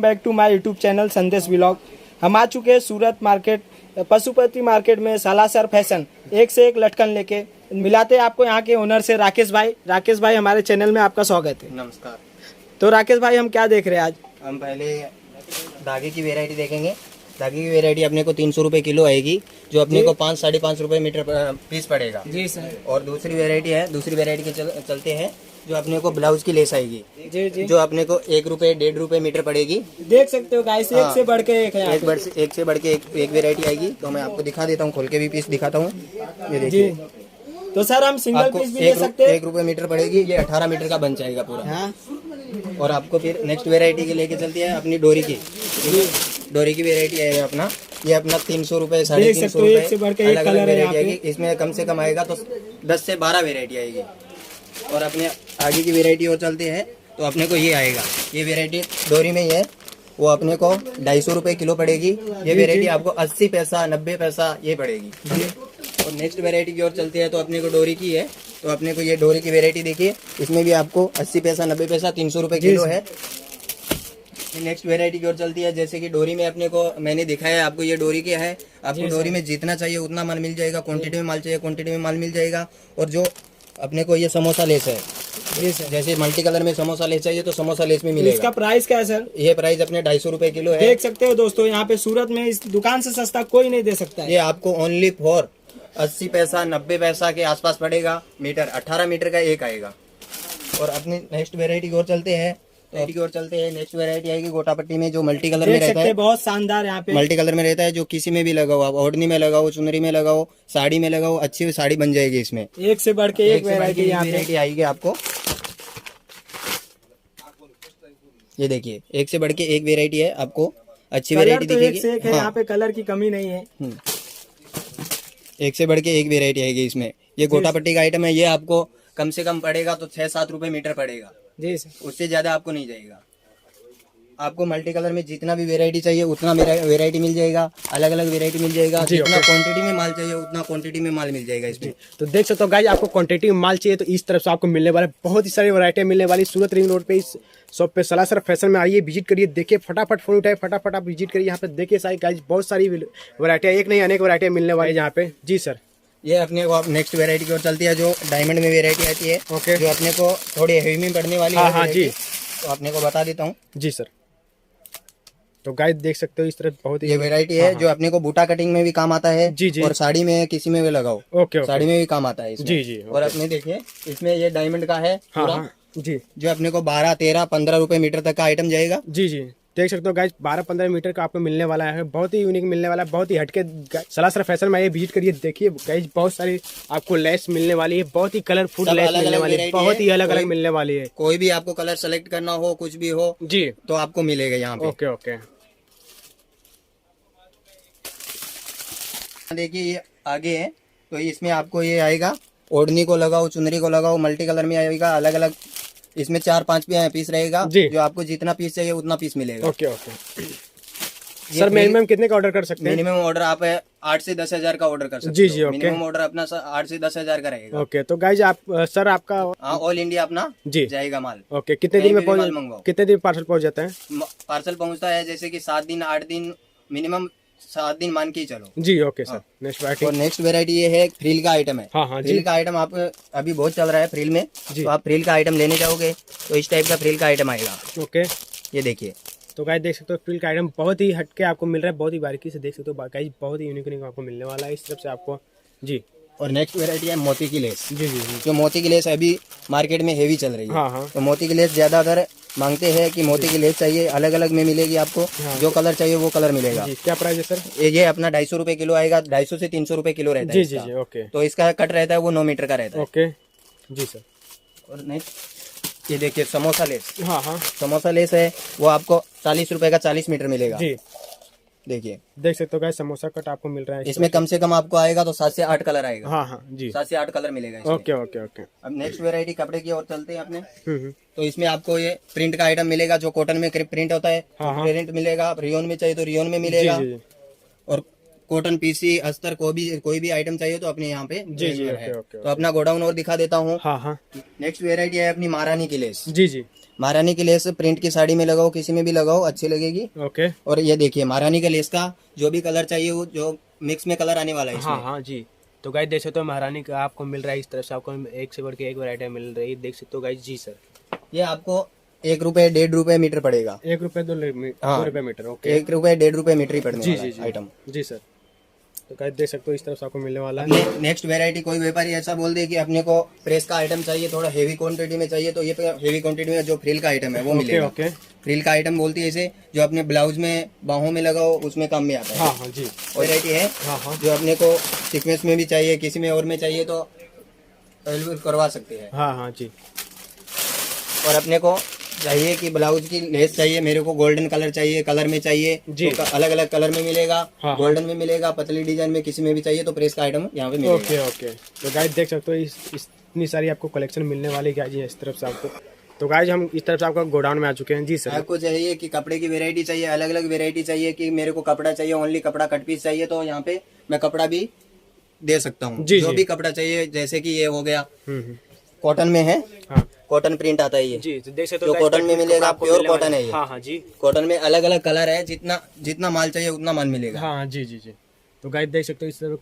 Back to my YouTube channel Sandesh vlog. हम आ चुके हैं सूरत मार्केट, पशुपति मार्केट में सालासर फैशन, एक से एक लटकन लेके मिलाते हैं आपको यहाँ के ओनर से राकेश भाई। राकेश भाई, हमारे चैनल में आपका स्वागत है। नमस्कार। तो राकेश भाई, हम क्या देख रहे हैं आज? हम पहले धागे की वैरायटी देखेंगे। धागे की वैरायटी अपने को 300 रुपये किलो आएगी, जो अपने को 5-5.5 रुपये मीटर पीस पड़ेगा। जी सर। और दूसरी वैरायटी है, दूसरी वैरायटी के चलते हैं, जो अपने को ब्लाउज की लेस आएगी, जी जी, जो अपने को 1 रुपये 1.5 रुपये मीटर पड़ेगी। देख सकते हो गाइस, एक से बढ़ के एक है। एक से बढ़ के एक वैरायटी आएगी। तो मैं आपको दिखा देता हूँ, खोल के भी पीस दिखाता हूँ। ये देखिए। तो सर, हम सिंगल पीस भी ले सकते हैं। 1 रुपये मीटर पड़ेगी। ये 18 मीटर का बन जाएगा पूरा। हाँ। और आपको फिर नेक्स्ट वैरायटी के लेके चलती है अपनी डोरी की। डोरी की वैरायटी है अपना, ये अपना 300 रुपये, 350 रुपये अलग अलग वैरायटी आएगी। इसमें कम से कम आएगा तो 10 से 12 वैरायटी आएगी। और अपने आगे की वैरायटी और चलते हैं तो अपने को ये आएगा। ये वैरायटी डोरी में ही है, वो अपने को 250 रुपये किलो पड़ेगी। ये वैरायटी आपको 80 पैसा 90 पैसा ये पड़ेगी। और नेक्स्ट वैरायटी की ओर चलते हैं तो अपने को डोरी की है, तो अपने को ये डोरी की वैरायटी देखिए। इसमें भी आपको 80 पैसा 90 पैसा 300 रुपये किलो है। नेक्स्ट वैरायटी की ओर चलती है, जैसे कि डोरी में अपने को मैंने दिखाया आपको, ये डोरी क्या है। आपको डोरी में जितना चाहिए उतना माल मिल जाएगा, क्वांटिटी में माल चाहिए क्वांटिटी में माल मिल जाएगा। और जो अपने को ये समोसा लेस है, जैसे मल्टी कलर में समोसा लेस चाहिए तो समोसा लेस में मिलेगा। इसका प्राइस क्या है सर? ये प्राइस अपने 250 रुपये किलो है। देख सकते हो दोस्तों, यहाँ पे सूरत में इस दुकान से सस्ता कोई नहीं दे सकता है। ये आपको ओनली फॉर 80 पैसा 90 पैसा के आसपास पड़ेगा मीटर। 18 मीटर का एक आएगा। और अपनी नेक्स्ट वेरायटी की ओर चलते हैं। नेक्स्ट वेरायटी आएगी गोटा पट्टी में, जो मल्टी कलर में रहता है। बहुत शानदार यहाँ पे मल्टी कलर में रहता है, जो किसी में भी लगाओ, आप ओढ़नी में लगाओ, चुनरी में लगाओ, साड़ी में लगाओ, अच्छी साड़ी बन जाएगी। इसमें एक से बढ़ के एक वैरायटी आएगी आपको। ये देखिए, एक से बढ़ के एक वेरायटी है, आपको अच्छी वेरायटी दिखेगी। यहाँ पे कलर की कमी नहीं है। एक से बढ़ के एक वेरायटी आएगी इसमें। ये गोटा पट्टी का आइटम है। ये आपको कम से कम पड़ेगा तो 6-7 रुपये मीटर पड़ेगा जी सर, उससे ज्यादा आपको नहीं जाएगा। आपको मल्टी कलर में जितना भी वेरायटी चाहिए उतना वेरायटी मिल जाएगा, अलग अलग वेरायटी मिल जाएगा। जितना क्वांटिटी में माल चाहिए उतना क्वांटिटी में माल मिल जाएगा इसमें। तो देख सकते हो गाइस, आपको क्वांटिटी में माल चाहिए तो इस तरफ से आपको मिलने वाले बहुत ही सारी वैरायटी मिलने वाली। सूरत रिंग रोड पे इस शॉप पे सालासर फैशन में आइए, विजिट करिए, देखिए, फटाफट फोन उठाए, फटाफट आप विजिट करिए। यहाँ पे देखिए सारी गाइस, बहुत सारी वैरायटियाँ, एक नहीं अनेक वैरायटियाँ मिलने वाली यहाँ पे। जी सर। ये अपने को आप नेक्स्ट वेरायटी की ओर चलती है, जो डायमंड में वेरायटी आती है। ओके। जो अपने को थोड़ी हेवी में पड़ने वाली है। हाँ जी, तो अपने को बता देता हूँ। जी सर। तो गाइस देख सकते हो, इस तरह बहुत ही ये वेरायटी है, जो अपने को बूटा कटिंग में भी काम आता है। जी जी। और साड़ी में किसी में भी लगाओ। ओके। साड़ी में भी काम आता है इसमें। जी जी। और अपने देखिए, इसमें ये डायमंड का है पूरा। जी। जो अपने को 12, 13, 15 रुपए मीटर तक का आइटम जाएगा। जी जी, देख सकते हो गाइस, 12-15 मीटर का आपको मिलने वाला है। बहुत ही यूनिक मिलने वाला है, बहुत ही हटके। सालासर फैशन में आइए, विजिट करिए, देखिए गाइस, बहुत सारी आपको लेस मिलने वाली है, बहुत ही कलरफुल लेस मिलने वाली है, बहुत ही अलग अलग मिलने वाली है। कोई भी आपको कलर सेलेक्ट करना हो, कुछ भी हो जी, तो आपको मिलेगा यहाँ पे। Okay okay. देखिए, ये आगे है, तो इसमें आपको ये आएगा, ओढ़नी को लगाओ, चुनरी को लगाओ, मल्टी कलर में आएगा, अलग अलग। इसमें 4-5 पीस रहेगा, जो आपको जितना पीस चाहिए उतना पीस मिलेगा। Okay okay. सर, मिनिमम कितने का ऑर्डर कर सकते हैं? मिनिमम ऑर्डर आप 8 से 10 हजार का ऑर्डर कर सकते हो। जी जी, ओके। मिनिमम ऑर्डर अपना 8 से 10 हजार का रहेगा। ओके। तो गाइज आप सर, आपका ऑल इंडिया अपना जी जाएगा माल। ओके। कितने दिन में मंगवाओ, कितने दिन पार्सल पहुंच जाता है? पार्सल पहुंचता है जैसे कि 7 दिन 8 दिन, मिनिमम 7 दिन मान के ही चलो। जी ओके सर। Next variety. और नेक्स्ट वेरायटी ये है, फ्रिल का आइटम है। हाँ हाँ, फ्रिल का आइटम आप अभी बहुत चल रहा है फ्रिल में। तो आप फ्रिल का आइटम लेने जाओगे तो इस टाइप का फ्रिल का आइटम आएगा। ओके, ये देखिए। तो गाइस देख सकते हो, फ्रिल का आइटम बहुत ही हटके आपको मिल रहा है, बहुत ही बारीकी से देख सकते हो गाइस, बहुत ही यूनिक आपको मिलने वाला है इस तरफ से आपको। जी। और नेक्स्ट वेरायटी है मोती की लेस। जी जी। जो मोती की लेस अभी मार्केट में हेवी चल रही है। हाँ हाँ। तो मोती की लेस ज्यादातर मांगते हैं कि मोती की लेस चाहिए, अलग अलग में मिलेगी आपको। जो कलर चाहिए वो कलर मिलेगा। क्या प्राइस है सर? ये अपना 250 रुपए किलो आएगा, 250 से 300 रुपए किलो रहता है। जी जी, ओके। तो इसका कट रहता है वो 9 मीटर का रहता है। ओके जी सर। और नेक्स्ट ये देखिए, समोसा लेस। हाँ हाँ, समोसा लेस है, वो आपको 40 रुपए का 40 मीटर मिलेगा। जी, देखिए, देख सकते हो गाइस, समोसा कट आपको मिल रहा है। इसमें कम से कम आपको आएगा तो 7 से 8 कलर आएगा। हाँ हाँ जी, 7 से 8 कलर मिलेगा इसमें। Okay okay okay. अब नेक्स्ट वेरायटी कपड़े की ओर चलते हैं अपने। तो इसमें आपको ये प्रिंट का आइटम मिलेगा, जो कॉटन में प्रिंट होता है। हाँ हाँ, प्रिंट मिलेगा, रियोन में चाहिए तो रियोन में मिलेगा। जी जी। और कॉटन पीसी अस्तर कोई भी आइटम चाहिए तो अपने यहाँ पे जी जी, available है। ओके तो अपना गोडाउन और दिखा देता हूँ। हाँ हाँ नेक्स्ट वेरायटी है अपनी महारानी की लेस। जी जी महारानी की लेस प्रिंट की साड़ी में लगाओ, किसी में भी लगाओ, अच्छी लगेगी। ओके और ये देखिए महारानी के लेस का जो भी कलर चाहिए वो जो मिक्स में कलर आने वाला है हाँ इसमें। हाँ जी। तो गाइस देख सकते हो महारानी का आपको मिल रहा है इस तरफ से, आपको एक से बढ़ के एक वैरायटी मिल रही है, देख सकते हो गाइस। जी सर, ये आपको 1 रुपए 1.5 रुपए मीटर पड़ेगा। 1 रुपए 2 हाँ। रुपए मीटर। ओके 1 रुपए 1.5 रुपए मीटर ही पड़ने जी वाला जी है जी आइटम। जी सर। तो गाइस देख सकते हो इस तरफ से आपको मिलने वाला है। नेक्स्ट वेरायटी कोई व्यापारी ऐसा बोल दे कि अपने को प्रेस का आइटम चाहिए, थोड़ा हेवी क्वांटिटी में चाहिए, तो ये हेवी क्वांटिटी में जो फ्रिल का आइटम है वो ओके मिलेगा। ओके फ्रिल का आइटम बोलती है इसे, जो अपने ब्लाउज में बाहों में लगाओ उसमें काम में आता है। हाँ हाँ जी वेरायटी है हाँ हाँ जो अपने को सीक्वेंस में भी चाहिए, किसी में और में चाहिए तो अवेलेबल करवा सकते हैं। हाँ हाँ जी और अपने को चाहिए कि ब्लाउज की लेस चाहिए, मेरे को गोल्डन कलर चाहिए, कलर में चाहिए जी। तो अलग अलग कलर में मिलेगा। हाँ। गोल्डन में मिलेगा, पतली डिजाइन में किसी में भी चाहिए तो प्रेस का आइटम यहाँ पे मिलेगा। Okay okay. तो गाइस देख सकते हो इतनी सारी आपको कलेक्शन मिलने वाली गाइस जी इस तरफ से आपको। तो गाइस हम इस तरफ से आपका गोडाउन में आ चुके हैं। जी सर। आपको चाहिए कि कपड़े की वेरायटी चाहिए, अलग अलग वेरायटी चाहिए कि मेरे को कपड़ा चाहिए, ओनली कपड़ा कट पीस चाहिए, तो यहाँ पे मैं कपड़ा भी दे सकता हूँ। जी, जो जी। भी कपड़ा चाहिए, जैसे कि ये हो गया हम्म। कॉटन में है, हाँ कॉटन प्रिंट आता है ये। जी तो देख सकते जो हो guys, कॉटन में कट पीस मिलेगा, कपड़ा आपको प्योर मिलने वाला कॉटन है ये। हाँ हाँ जी कॉटन में अलग अलग कलर है, जितना जितना माल चाहिए उतना माल मिलेगा। हाँ जी जी जी। तो गाइस देख सकते हो इस तरफ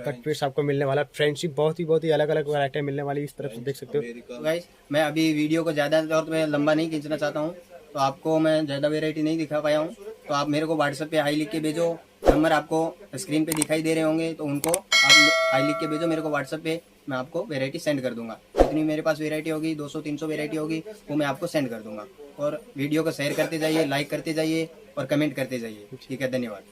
कट पीस आपको मिलने वाला है। फ्रेंडशिप बहुत ही अलग अलग वैरायटी मिलने वाली इस तरफ से देख सकते हो। तो गाइस मैं अभी वीडियो को ज़्यादा तौर पे लंबा नहीं खींचना चाहता हूँ, तो आपको मैं ज़्यादा वेरायटी नहीं दिखा पाया हूँ, तो आप मेरे को व्हाट्सएप पे हाई लिख के भेजो। नंबर आपको स्क्रीन पे दिखाई दे रहे होंगे, तो उनको आप हाई लिख के भेजो मेरे को व्हाट्सएप पे, मैं आपको वेरायटी सेंड कर दूंगा। जितनी मेरे पास वेरायटी होगी 200-300 वेरायटी होगी वो मैं आपको सेंड कर दूंगा। और वीडियो को शेयर करते जाइए, लाइक करते जाइए और कमेंट करते जाइए। ठीक है, धन्यवाद।